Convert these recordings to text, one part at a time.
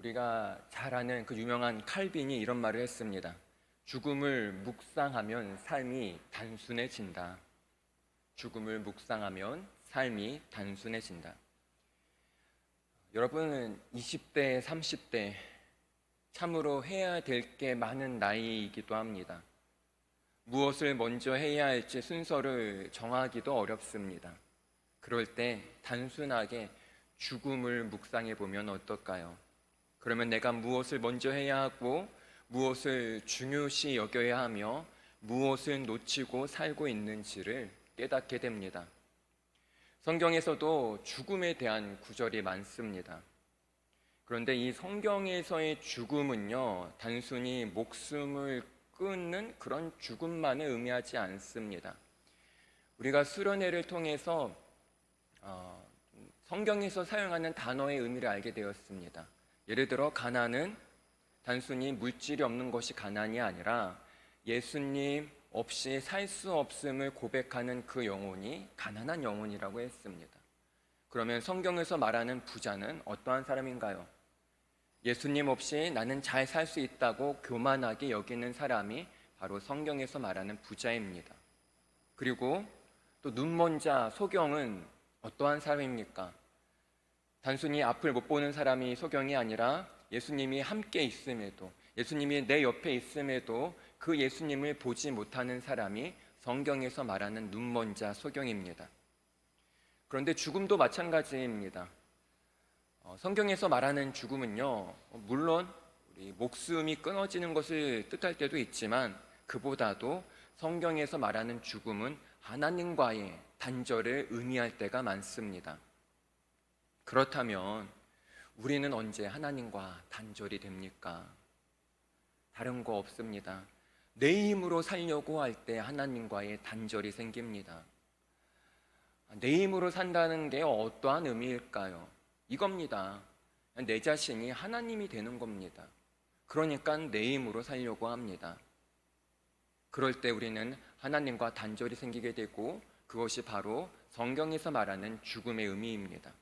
우리가 잘 아는 그 유명한 칼빈이 이런 말을 했습니다. 죽음을 묵상하면 삶이 단순해진다. 죽음을 묵상하면 삶이 단순해진다. 여러분은 20대, 30대 참으로 해야 될 게 많은 나이이기도 합니다. 무엇을 먼저 해야 할지 순서를 정하기도 어렵습니다. 그럴 때 단순하게 죽음을 묵상해 보면 어떨까요? 그러면 내가 무엇을 먼저 해야 하고 무엇을 중요시 여겨야 하며 무엇을 놓치고 살고 있는지를 깨닫게 됩니다. 성경에서도 죽음에 대한 구절이 많습니다. 그런데 이 성경에서의 죽음은요, 단순히 목숨을 끊는 그런 죽음만을 의미하지 않습니다. 우리가 수련회를 통해서 성경에서 사용하는 단어의 의미를 알게 되었습니다. 예를 들어 가난은 단순히 물질이 없는 것이 가난이 아니라 예수님 없이 살 수 없음을 고백하는 그 영혼이 가난한 영혼이라고 했습니다. 그러면 성경에서 말하는 부자는 어떠한 사람인가요? 예수님 없이 나는 잘 살 수 있다고 교만하게 여기는 사람이 바로 성경에서 말하는 부자입니다. 그리고 또 눈먼 자 소경은 어떠한 사람입니까? 단순히 앞을 못 보는 사람이 소경이 아니라 예수님이 함께 있음에도, 예수님이 내 옆에 있음에도 그 예수님을 보지 못하는 사람이 성경에서 말하는 눈먼 자 소경입니다. 그런데 죽음도 마찬가지입니다. 성경에서 말하는 죽음은요, 물론 우리 목숨이 끊어지는 것을 뜻할 때도 있지만 그보다도 성경에서 말하는 죽음은 하나님과의 단절을 의미할 때가 많습니다. 그렇다면 우리는 언제 하나님과 단절이 됩니까? 다른 거 없습니다. 내 힘으로 살려고 할 때 하나님과의 단절이 생깁니다. 내 힘으로 산다는 게 어떠한 의미일까요? 이겁니다. 내 자신이 하나님이 되는 겁니다. 그러니까 내 힘으로 살려고 합니다. 그럴 때 우리는 하나님과 단절이 생기게 되고 그것이 바로 성경에서 말하는 죽음의 의미입니다.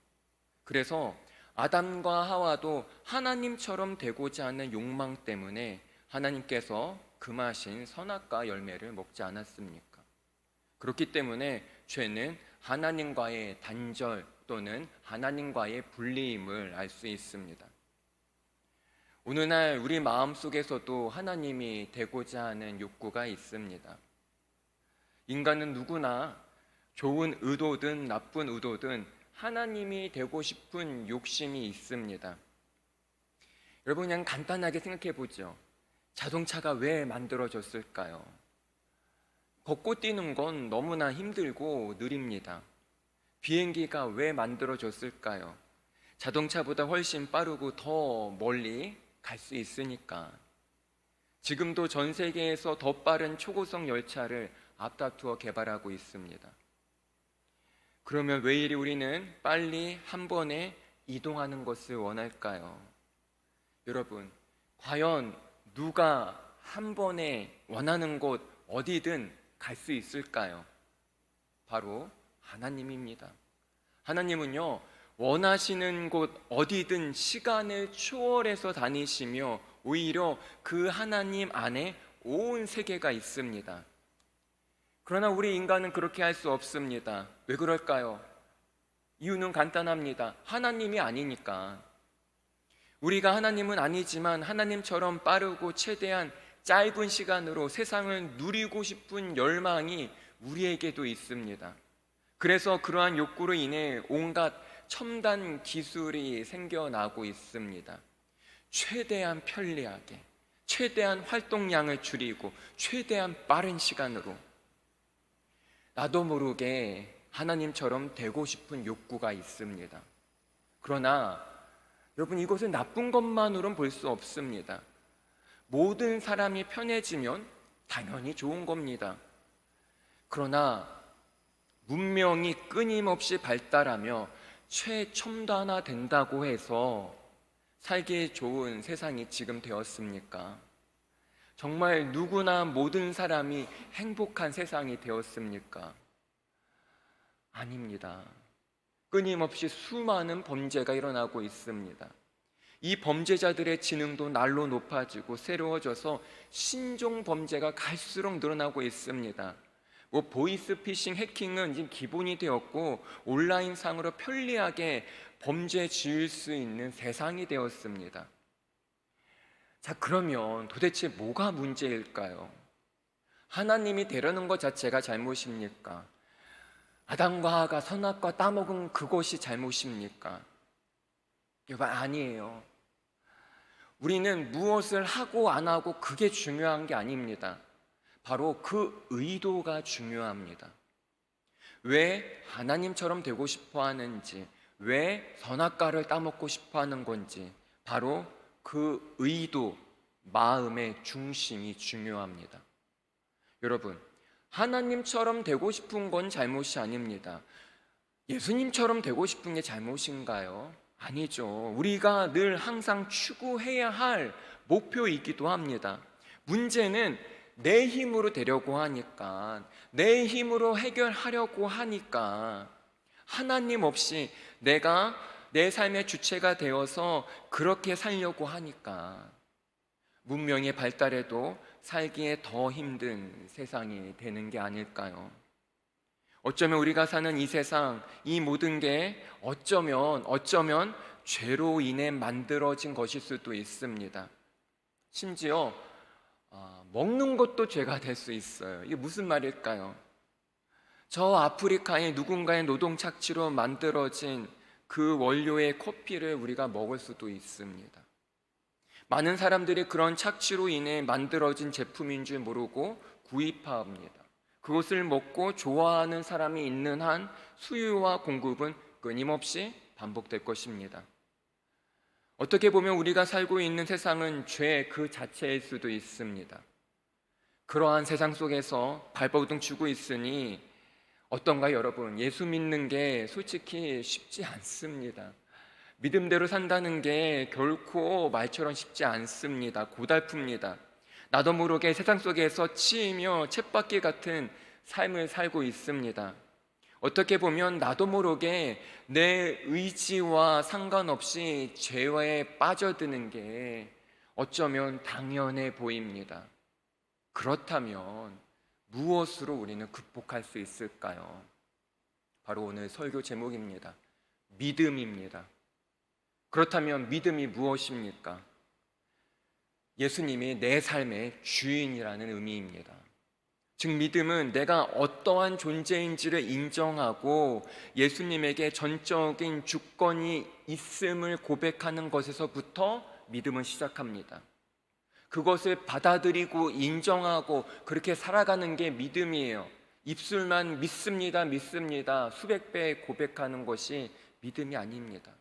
그래서 아담과 하와도 하나님처럼 되고자 하는 욕망 때문에 하나님께서 금하신 선악과 열매를 먹지 않았습니까? 그렇기 때문에 죄는 하나님과의 단절 또는 하나님과의 분리임을 알 수 있습니다. 오늘날 우리 마음속에서도 하나님이 되고자 하는 욕구가 있습니다. 인간은 누구나 좋은 의도든 나쁜 의도든 하나님이 되고 싶은 욕심이 있습니다. 여러분, 그냥 간단하게 생각해 보죠. 자동차가 왜 만들어졌을까요? 걷고 뛰는 건 너무나 힘들고 느립니다. 비행기가 왜 만들어졌을까요? 자동차보다 훨씬 빠르고 더 멀리 갈 수 있으니까. 지금도 전 세계에서 더 빠른 초고속 열차를 앞다투어 개발하고 있습니다. 그러면 왜 이리 우리는 빨리 한 번에 이동하는 것을 원할까요? 여러분, 과연 누가 한 번에 원하는 곳 어디든 갈 수 있을까요? 바로 하나님입니다. 하나님은요, 원하시는 곳 어디든 시간을 초월해서 다니시며 오히려 그 하나님 안에 온 세계가 있습니다. 그러나 우리 인간은 그렇게 할 수 없습니다. 왜 그럴까요? 이유는 간단합니다. 하나님이 아니니까. 우리가 하나님은 아니지만 하나님처럼 빠르고 최대한 짧은 시간으로 세상을 누리고 싶은 열망이 우리에게도 있습니다. 그래서 그러한 욕구로 인해 온갖 첨단 기술이 생겨나고 있습니다. 최대한 편리하게, 최대한 활동량을 줄이고 최대한 빠른 시간으로 나도 모르게 하나님처럼 되고 싶은 욕구가 있습니다. 그러나 여러분, 이것은 나쁜 것만으로는 볼 수 없습니다. 모든 사람이 편해지면 당연히 좋은 겁니다. 그러나 문명이 끊임없이 발달하며 최첨단화된다고 해서 살기 좋은 세상이 지금 되었습니까? 정말 누구나 모든 사람이 행복한 세상이 되었습니까? 아닙니다. 끊임없이 수많은 범죄가 일어나고 있습니다. 이 범죄자들의 지능도 날로 높아지고 새로워져서 신종 범죄가 갈수록 늘어나고 있습니다. 보이스피싱 해킹은 지금 기본이 되었고 온라인상으로 편리하게 범죄 지을 수 있는 세상이 되었습니다. 자, 그러면 도대체 뭐가 문제일까요? 하나님이 되려는 것 자체가 잘못입니까? 아담과 하와가 선악과 따먹은 그것이 잘못입니까? 여러분, 아니에요. 우리는 무엇을 하고 안 하고 그게 중요한 게 아닙니다. 바로 그 의도가 중요합니다. 왜 하나님처럼 되고 싶어 하는지, 왜 선악과를 따먹고 싶어 하는 건지, 바로 그 의도, 마음의 중심이 중요합니다. 여러분, 하나님처럼 되고 싶은 건 잘못이 아닙니다. 예수님처럼 되고 싶은 게 잘못인가요? 아니죠. 우리가 늘 항상 추구해야 할 목표이기도 합니다. 문제는 내 힘으로 되려고 하니까, 내 힘으로 해결하려고 하니까, 하나님 없이 내가 내 삶의 주체가 되어서 그렇게 살려고 하니까 문명의 발달에도 살기에 더 힘든 세상이 되는 게 아닐까요? 어쩌면 우리가 사는 이 세상, 이 모든 게 어쩌면 죄로 인해 만들어진 것일 수도 있습니다. 심지어 먹는 것도 죄가 될 수 있어요. 이게 무슨 말일까요? 저 아프리카의 누군가의 노동 착취로 만들어진 그 원료의 커피를 우리가 먹을 수도 있습니다. 많은 사람들이 그런 착취로 인해 만들어진 제품인 줄 모르고 구입합니다. 그것을 먹고 좋아하는 사람이 있는 한 수요와 공급은 끊임없이 반복될 것입니다. 어떻게 보면 우리가 살고 있는 세상은 죄 그 자체일 수도 있습니다. 그러한 세상 속에서 발버둥 치고 있으니 어떤가요, 여러분? 예수 믿는 게 솔직히 쉽지 않습니다. 믿음대로 산다는 게 결코 말처럼 쉽지 않습니다. 고달픕니다. 나도 모르게 세상 속에서 치이며 쳇바퀴 같은 삶을 살고 있습니다. 어떻게 보면 나도 모르게 내 의지와 상관없이 죄에 빠져드는 게 어쩌면 당연해 보입니다. 그렇다면 무엇으로 우리는 극복할 수 있을까요? 바로 오늘 설교 제목입니다. 믿음입니다. 그렇다면 믿음이 무엇입니까? 예수님이 내 삶의 주인이라는 의미입니다. 즉, 믿음은 내가 어떠한 존재인지를 인정하고 예수님에게 전적인 주권이 있음을 고백하는 것에서부터 믿음은 시작합니다. 그것을 받아들이고 인정하고 그렇게 살아가는 게 믿음이에요. 입술만 믿습니다, 믿습니다 수백 배 고백하는 것이 믿음이 아닙니다.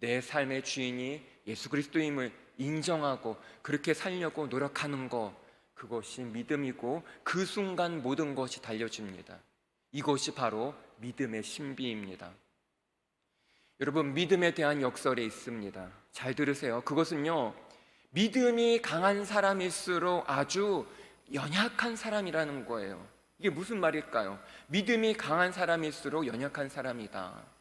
내 삶의 주인이 예수 그리스도임을 인정하고 그렇게 살려고 노력하는 것, 그것이 믿음이고 그 순간 모든 것이 달려집니다. 이것이 바로 믿음의 신비입니다. 여러분, 믿음에 대한 역설이 있습니다. 잘 들으세요. 그것은요, 믿음이 강한 사람일수록 아주 연약한 사람이라는 거예요. 이게 무슨 말일까요? 믿음이 강한 사람일수록 연약한 사람이다.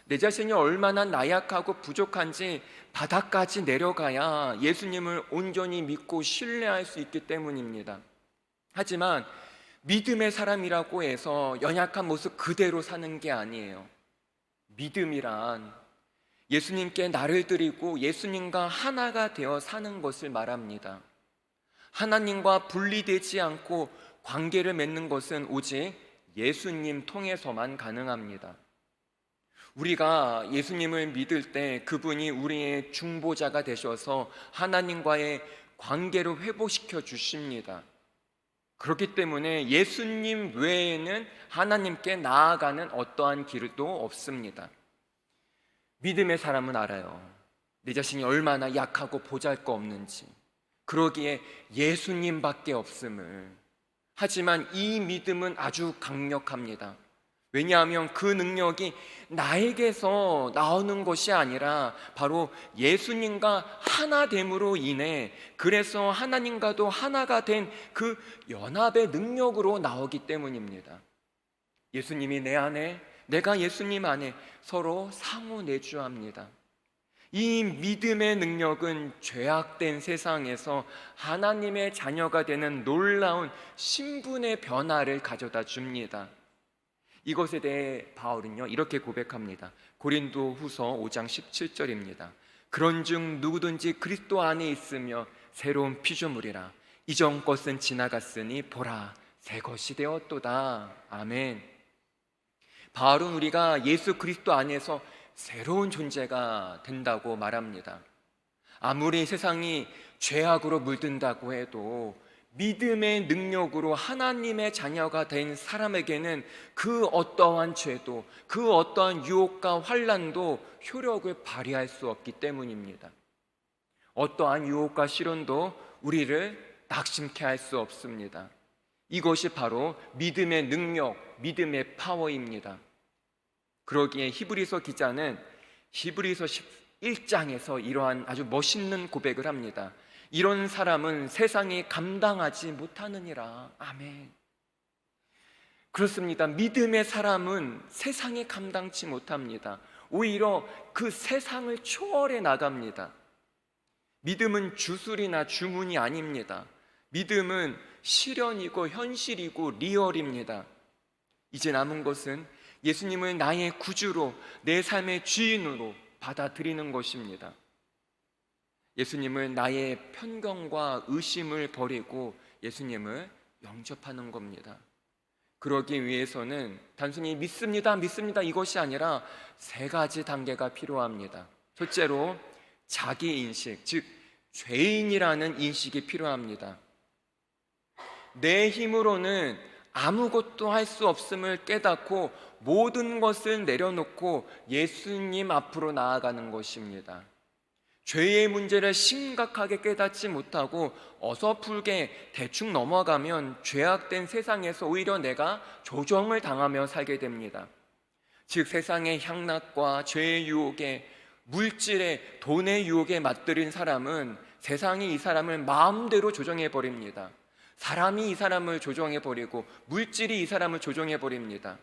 내 자신이 얼마나 나약하고 부족한지 바닥까지 내려가야 예수님을 온전히 믿고 신뢰할 수 있기 때문입니다. 하지만 믿음의 사람이라고 해서 연약한 모습 그대로 사는 게 아니에요. 믿음이란 예수님께 나를 드리고 예수님과 하나가 되어 사는 것을 말합니다. 하나님과 분리되지 않고 관계를 맺는 것은 오직 예수님 통해서만 가능합니다. 우리가 예수님을 믿을 때 그분이 우리의 중보자가 되셔서 하나님과의 관계를 회복시켜 주십니다. 그렇기 때문에 예수님 외에는 하나님께 나아가는 어떠한 길도 없습니다. 믿음의 사람은 알아요. 내 자신이 얼마나 약하고 보잘것없는지, 그러기에 예수님밖에 없음을. 하지만 이 믿음은 아주 강력합니다. 왜냐하면 그 능력이 나에게서 나오는 것이 아니라 바로 예수님과 하나됨으로 인해, 그래서 하나님과도 하나가 된 그 연합의 능력으로 나오기 때문입니다. 예수님이 내 안에, 내가 예수님 안에 서로 상호 내주합니다. 이 믿음의 능력은 죄악된 세상에서 하나님의 자녀가 되는 놀라운 신분의 변화를 가져다 줍니다. 이것에 대해 바울은요 이렇게 고백합니다. 고린도 후서 5장 17절입니다. 그런즉 누구든지 그리스도 안에 있으며 새로운 피조물이라 이전 것은 지나갔으니 보라 새 것이 되었도다. 아멘. 바울은 우리가 예수 그리스도 안에서 새로운 존재가 된다고 말합니다. 아무리 세상이 죄악으로 물든다고 해도 믿음의 능력으로 하나님의 자녀가 된 사람에게는 그 어떠한 죄도, 그 어떠한 유혹과 환난도 효력을 발휘할 수 없기 때문입니다. 어떠한 유혹과 시련도 우리를 낙심케 할 수 없습니다. 이것이 바로 믿음의 능력, 믿음의 파워입니다. 그러기에 히브리서 기자는 히브리서 11장에서 이러한 아주 멋있는 고백을 합니다. 이런 사람은 세상이 감당하지 못하느니라. 아멘. 그렇습니다. 믿음의 사람은 세상이 감당치 못합니다. 오히려 그 세상을 초월해 나갑니다. 믿음은 주술이나 주문이 아닙니다. 믿음은 실현이고 현실이고 리얼입니다. 이제 남은 것은 예수님을 나의 구주로, 내 삶의 주인으로 받아들이는 것입니다. 예수님을 나의 편견과 의심을 버리고 예수님을 영접하는 겁니다. 그러기 위해서는 단순히 믿습니다 이것이 아니라 세 가지 단계가 필요합니다. 첫째로 자기인식, 즉 죄인이라는 인식이 필요합니다. 내 힘으로는 아무것도 할 수 없음을 깨닫고 모든 것을 내려놓고 예수님 앞으로 나아가는 것입니다. 죄의 문제를 심각하게 깨닫지 못하고 어설프게 대충 넘어가면 죄악된 세상에서 오히려 내가 조정을 당하며 살게 됩니다. 즉 세상의 향락과 죄의 유혹에, 물질의, 돈의 유혹에 맞들인 사람은 세상이 이 사람을 마음대로 조정해버립니다. 사람이 이 사람을 조정해버리고 물질이 이 사람을 조정해버립니다.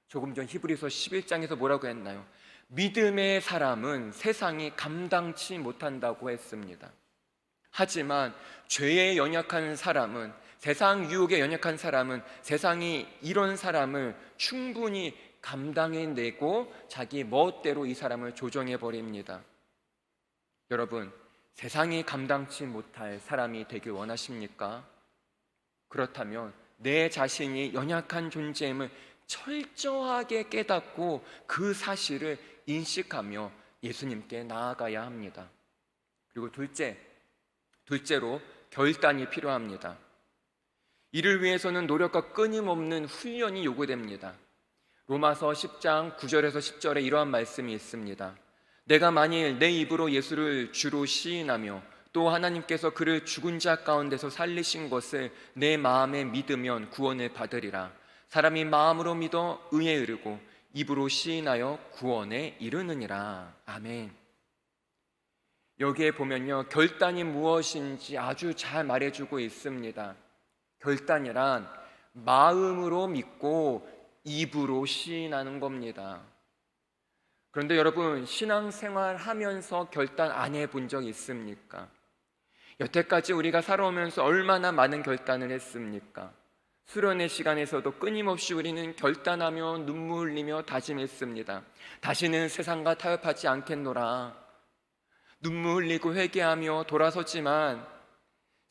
조금 전 히브리서 11장에서 뭐라고 했나요? 믿음의 사람은 세상이 감당치 못한다고 했습니다. 하지만 죄에 연약한 사람은, 세상 유혹에 연약한 사람은 세상이 이런 사람을 충분히 감당해내고 자기 멋대로 이 사람을 조정해버립니다. 여러분, 세상이 감당치 못할 사람이 되길 원하십니까? 그렇다면 내 자신이 연약한 존재임을 철저하게 깨닫고 그 사실을 인식하며 예수님께 나아가야 합니다. 그리고 둘째로 결단이 필요합니다. 이를 위해서는 노력과 끊임없는 훈련이 요구됩니다. 로마서 10장 9절에서 10절에 이러한 말씀이 있습니다. 내가 만일 내 입으로 예수를 주로 시인하며 또 하나님께서 그를 죽은 자 가운데서 살리신 것을 내 마음에 믿으면 구원을 받으리라. 사람이 마음으로 믿어 의에 이르고 입으로 시인하여 구원에 이르느니라. 아멘. 여기에 보면요, 결단이 무엇인지 아주 잘 말해주고 있습니다. 결단이란 마음으로 믿고 입으로 시인하는 겁니다. 그런데 여러분, 신앙생활 하면서 결단 안 해본 적 있습니까? 여태까지 우리가 살아오면서 얼마나 많은 결단을 했습니까? 수련의 시간에서도 끊임없이 우리는 결단하며 눈물 흘리며 다짐했습니다. 다시는 세상과 타협하지 않겠노라. 눈물 흘리고 회개하며 돌아섰지만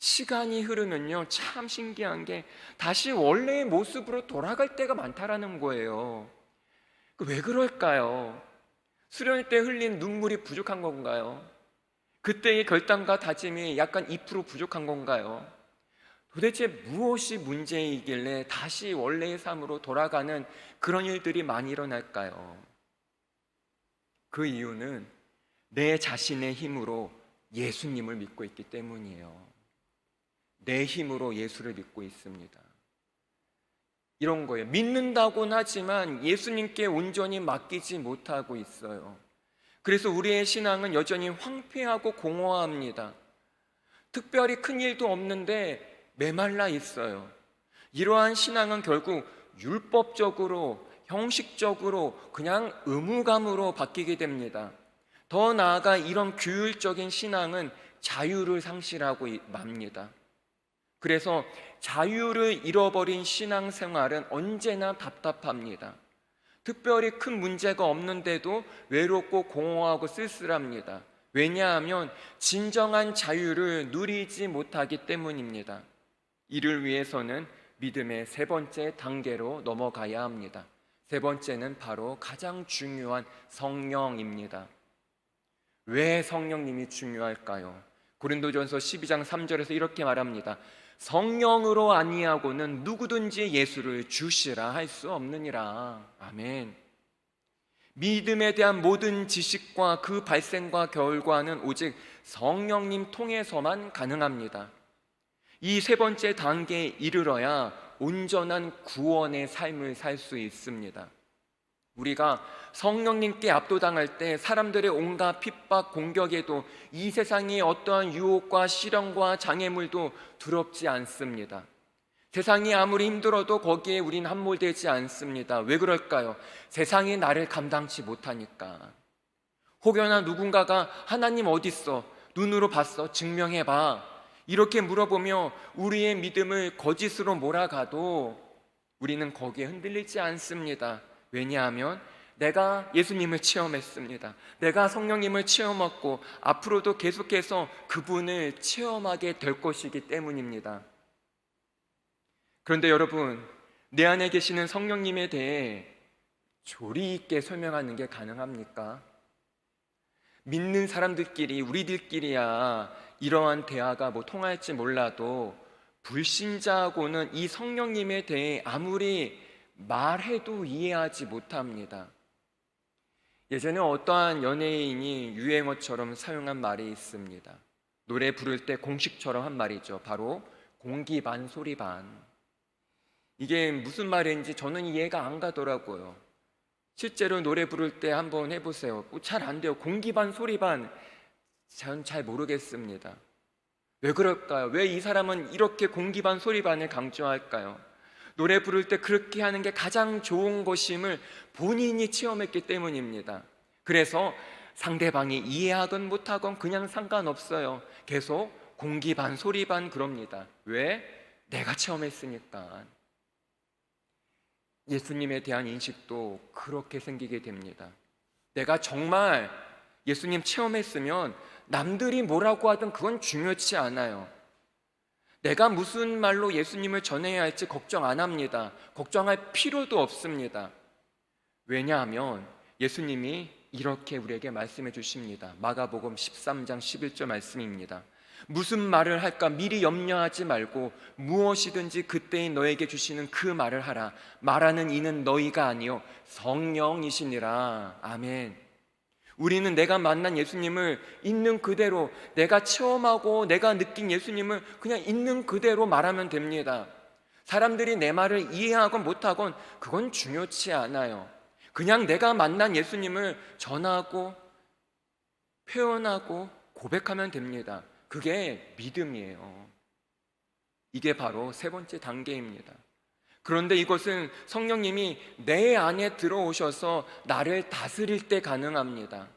시간이 흐르면요, 참 신기한 게 다시 원래의 모습으로 돌아갈 때가 많다라는 거예요. 왜 그럴까요? 수련회 때 흘린 눈물이 부족한 건가요? 그때의 결단과 다짐이 약간 2% 부족한 건가요? 도대체 무엇이 문제이길래 다시 원래의 삶으로 돌아가는 그런 일들이 많이 일어날까요? 그 이유는 내 자신의 힘으로 예수님을 믿고 있기 때문이에요. 내 힘으로 예수를 믿고 있습니다. 이런 거예요. 믿는다고는 하지만 예수님께 온전히 맡기지 못하고 있어요. 그래서 우리의 신앙은 여전히 황폐하고 공허합니다. 특별히 큰 일도 없는데 메말라 있어요. 이러한 신앙은 결국 율법적으로, 형식적으로 그냥 의무감으로 바뀌게 됩니다. 더 나아가 이런 규율적인 신앙은 자유를 상실하고 맙니다. 그래서 자유를 잃어버린 신앙생활은 언제나 답답합니다. 특별히 큰 문제가 없는데도 외롭고 공허하고 쓸쓸합니다. 왜냐하면 진정한 자유를 누리지 못하기 때문입니다. 이를 위해서는 믿음의 세 번째 단계로 넘어가야 합니다. 세 번째는 바로 가장 중요한 성령입니다. 왜 성령님이 중요할까요? 고린도전서 12장 3절에서 이렇게 말합니다. 성령으로 아니하고는 누구든지 예수를 주시라 할 수 없느니라. 아멘. 믿음에 대한 모든 지식과 그 발생과 결과는 오직 성령님 통해서만 가능합니다. 이 세 번째 단계에 이르러야 온전한 구원의 삶을 살 수 있습니다. 우리가 성령님께 압도당할 때 사람들의 온갖 핍박, 공격에도 이 세상의 어떠한 유혹과 시련과 장애물도 두렵지 않습니다. 세상이 아무리 힘들어도 거기에 우린 함몰되지 않습니다. 왜 그럴까요? 세상이 나를 감당치 못하니까. 혹여나 누군가가 하나님 어디 있어? 눈으로 봤어? 증명해봐. 이렇게 물어보며 우리의 믿음을 거짓으로 몰아가도 우리는 거기에 흔들리지 않습니다. 왜냐하면 내가 예수님을 체험했습니다. 내가 성령님을 체험했고 앞으로도 계속해서 그분을 체험하게 될 것이기 때문입니다. 그런데 여러분, 내 안에 계시는 성령님에 대해 조리 있게 설명하는 게 가능합니까? 믿는 사람들끼리, 우리들끼리야 이러한 대화가 통할지 몰라도 불신자하고는 이 성령님에 대해 아무리 말해도 이해하지 못합니다. 예전에 어떠한 연예인이 유행어처럼 사용한 말이 있습니다. 노래 부를 때 공식처럼 한 말이죠. 바로 공기 반 소리 반. 이게 무슨 말인지 저는 이해가 안 가더라고요. 실제로 노래 부를 때 한번 해보세요. 잘 안 돼요. 공기 반 소리 반. 전 잘 모르겠습니다. 왜 그럴까요? 왜 이 사람은 이렇게 공기 반 소리 반을 강조할까요? 노래 부를 때 그렇게 하는 게 가장 좋은 것임을 본인이 체험했기 때문입니다. 그래서 상대방이 이해하건 못하건 그냥 상관없어요. 계속 공기 반 소리 반 그럽니다. 왜? 내가 체험했으니까. 예수님에 대한 인식도 그렇게 생기게 됩니다. 내가 정말 예수님 체험했으면 남들이 뭐라고 하든 그건 중요치 않아요. 내가 무슨 말로 예수님을 전해야 할지 걱정 안 합니다. 걱정할 필요도 없습니다. 왜냐하면 예수님이 이렇게 우리에게 말씀해 주십니다. 마가복음 13장 11절 말씀입니다. 무슨 말을 할까 미리 염려하지 말고 무엇이든지 그때에 너에게 주시는 그 말을 하라. 말하는 이는 너희가 아니요 성령이시니라. 아멘. 우리는 내가 만난 예수님을 있는 그대로, 내가 체험하고 내가 느낀 예수님을 그냥 있는 그대로 말하면 됩니다. 사람들이 내 말을 이해하건 못하건 그건 중요치 않아요. 그냥 내가 만난 예수님을 전하고 표현하고 고백하면 됩니다. 그게 믿음이에요. 이게 바로 세 번째 단계입니다. 그런데 이것은 성령님이 내 안에 들어오셔서 나를 다스릴 때 가능합니다.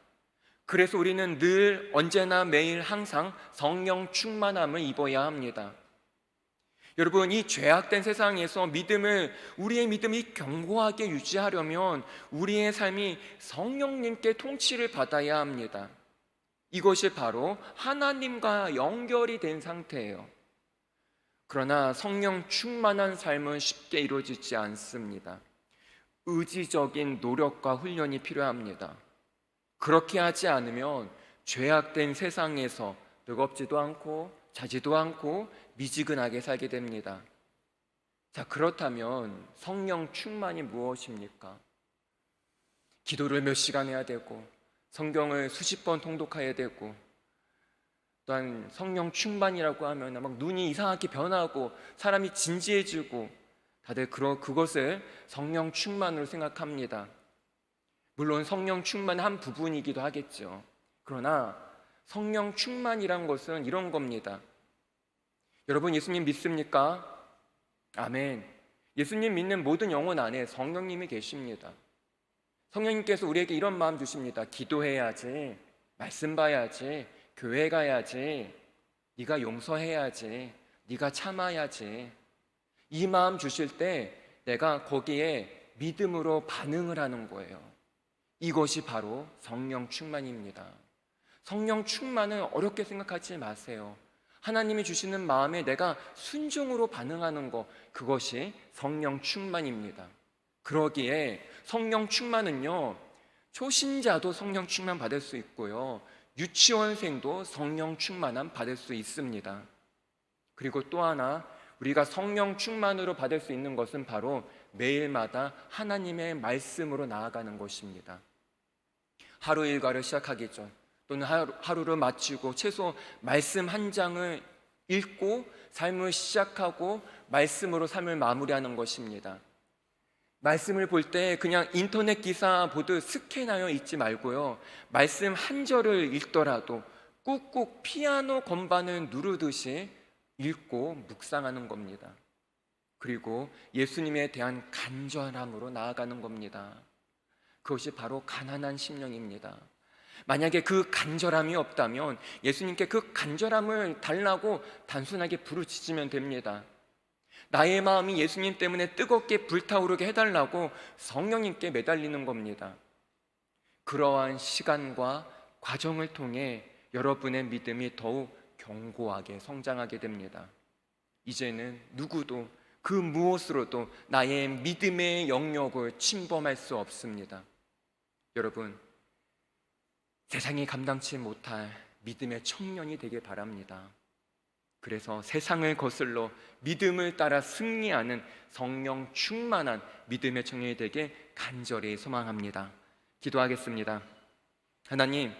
그래서 우리는 늘 언제나 매일 항상 성령 충만함을 입어야 합니다. 여러분, 이 죄악된 세상에서 우리의 믿음이 견고하게 유지하려면 우리의 삶이 성령님께 통치를 받아야 합니다. 이것이 바로 하나님과 연결이 된 상태예요. 그러나 성령 충만한 삶은 쉽게 이루어지지 않습니다. 의지적인 노력과 훈련이 필요합니다. 그렇게 하지 않으면 죄악된 세상에서 뜨겁지도 않고 자지도 않고 미지근하게 살게 됩니다. 자, 그렇다면 성령 충만이 무엇입니까? 기도를 몇 시간 해야 되고 성경을 수십 번 통독해야 되고 또한 성령 충만이라고 하면 막 눈이 이상하게 변하고 사람이 진지해지고 다들 그것을 성령 충만으로 생각합니다. 물론 성령 충만의 한 부분이기도 하겠죠. 그러나 성령 충만이란 것은 이런 겁니다. 여러분, 예수님 믿습니까? 아멘. 예수님 믿는 모든 영혼 안에 성령님이 계십니다. 성령님께서 우리에게 이런 마음 주십니다. 기도해야지. 말씀 봐야지, 교회 가야지, 네가 용서해야지, 네가 참아야지. 이 마음 주실 때 내가 거기에 믿음으로 반응을 하는 거예요. 이것이 바로 성령 충만입니다. 성령 충만은 어렵게 생각하지 마세요. 하나님이 주시는 마음에 내가 순종으로 반응하는 것, 그것이 성령 충만입니다. 그러기에 성령 충만은요, 초신자도 성령 충만 받을 수 있고요, 유치원생도 성령 충만함 받을 수 있습니다. 그리고 또 하나, 우리가 성령 충만으로 받을 수 있는 것은 바로 매일마다 하나님의 말씀으로 나아가는 것입니다. 하루 일과를 시작하기 전 또는 하루를 마치고 최소 말씀 한 장을 읽고 삶을 시작하고 말씀으로 삶을 마무리하는 것입니다. 말씀을 볼 때 그냥 인터넷 기사 보듯 스캔하여 읽지 말고요, 말씀 한 절을 읽더라도 꾹꾹 피아노 건반을 누르듯이 읽고 묵상하는 겁니다. 그리고 예수님에 대한 간절함으로 나아가는 겁니다. 그것이 바로 가난한 심령입니다. 만약에 그 간절함이 없다면 예수님께 그 간절함을 달라고 단순하게 부르짖으면 됩니다. 나의 마음이 예수님 때문에 뜨겁게 불타오르게 해달라고 성령님께 매달리는 겁니다. 그러한 시간과 과정을 통해 여러분의 믿음이 더욱 견고하게 성장하게 됩니다. 이제는 누구도 그 무엇으로도 나의 믿음의 영역을 침범할 수 없습니다. 여러분, 세상이 감당치 못할 믿음의 청년이 되길 바랍니다. 그래서 세상을 거슬러 믿음을 따라 승리하는 성령 충만한 믿음의 청년이 되게 간절히 소망합니다. 기도하겠습니다. 하나님,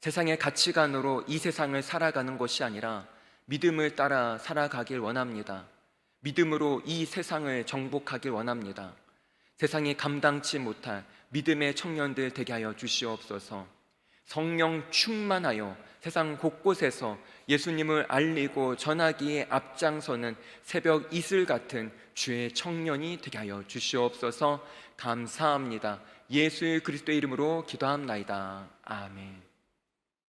세상의 가치관으로 이 세상을 살아가는 것이 아니라 믿음을 따라 살아가길 원합니다. 믿음으로 이 세상을 정복하길 원합니다. 세상이 감당치 못할 믿음의 청년들 되게 하여 주시옵소서. 성령 충만하여 세상 곳곳에서 예수님을 알리고 전하기에 앞장서는 새벽 이슬 같은 주의 청년이 되게 하여 주시옵소서. 감사합니다. 예수 그리스도의 이름으로 기도합나이다. 아멘.